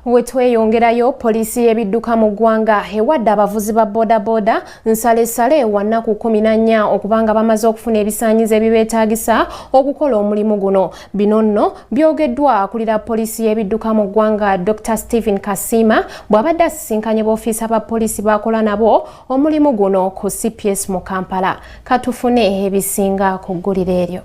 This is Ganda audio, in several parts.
Wetweyongerayo poliisi yebidduka mu ggwanga ewadde abavuzi ba bodaboda nsalesale ennaku 14 okubanga bamazze okufuna ebisanyizo ebibetagisa okukola omulimu guno. Bino nno byogeddwa akulira poliisi yebidduka mu ggwanga Dr. Stephen Kasiima bwabadde asisinkyanye boffiisa ba poliisi bakola nabo omulimu guno ku CPS mu Kampala. Katufune ebisinga ku gguliro eryo.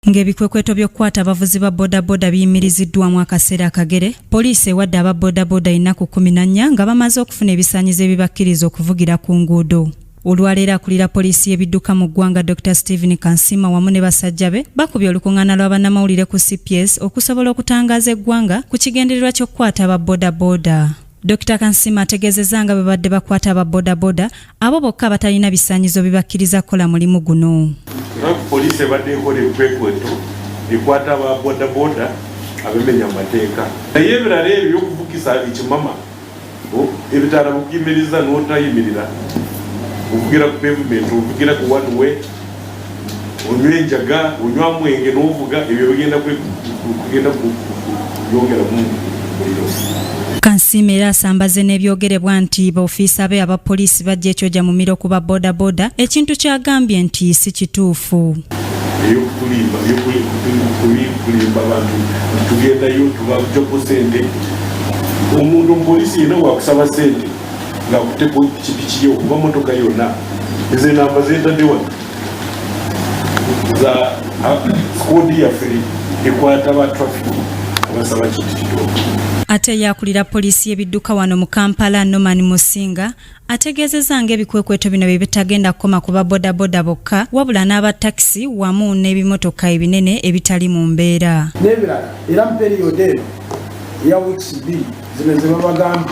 Ng'ebikwekweto by'okukwata abavuzi ba bodaboda biyimiriziddwamu akaseera akagere, poliisi ewadde aba bodaboda ennaku 14 nga bamaze okufuna ebisanyizo ebibakkiriza okuvugira ku nguudo. Olwaleero akulira poliisi yebidduka mu ggwanga Dr. Stephen Kasiima wamu ne basajja be bakubye olukungaana lw'abannamawulire ku CPS okusobola okutangaaza eggwanga ku kigendererwa ky'okukwata aba bodaboda. Dr. Kasiima ategeezezza nga babadde bakwata aba bodaboda abo bokka batalina bisanyizo bibakkiriza kola mulimu guno. Poliisi ebadde ekola ebikwekweto ekwata aba bodaboda abemenya amateeka. Naye ebirala ebyo by'okuvugisa ekimama ebitala bukuyimiriza n'otayimirira ovugira ku pavement ovugira ku one way onywa enjaga onywa mwenge n'ovuga ebyo bigenda kugenda kuyongera mu muliro. Kasiima era asambaze n'ebyogerebwa nti boffiisa be aba poliisi bajja ekyoja mu miro ku ba bodaboda ekintu kyagambye nti si kituufu. Kulimba abantu tugendayo tubajopo sente omuntu omupoliisi yena wakusaba sente nga kutepo pikipiki yo kuba motoka yonna ezo enamba zentaddewa za skodi yaffe ekwata ba traffic abasaba kintu kitooka. Ate yakulira poliisi yebidduka wano mu Kampala Norman Musinga ategeezezza ng'ebikwekweto bino bye bitagenda kukoma ku babodaboda bokka wabula n'aba taxi wamu n'ebimotoka ebinene ebitali mu mbeera. N'ebirala era mu periyodi eno eya weeks 2 zino ze babagambye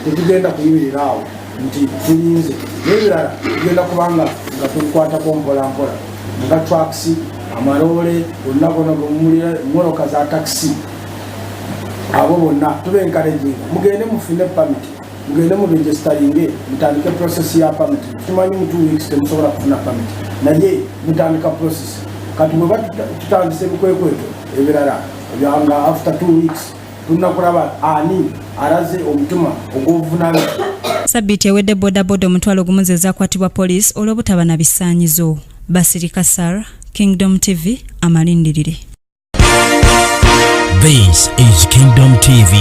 tetugenda kuyimirira awo nti tuyinze. N'ebirala tugenda kubanga nga tukwatako mpolampola nga trucks amaloole olunakono mmotoka za taxi abo bonna tubenkalejinga mugende mufune permit mugende mu registeringe mutandike process ya permit. Tumanyi mu 2 weeks temusobola kufuna permit naye mutandika process kati bwe tutandise ebikwekweto ebirala byanga after 2 weeks tunakulaba ani araze omutuma ogw'obuvunaanyizibwa. Sabbiiti ewedde bodaboda omutwalo gumu ze zaakwatibwa poliisi olw'obutaba na bisaanyizo. Basirika Sarah, Kingdom TV, amalindirire. This is Kingdom TV.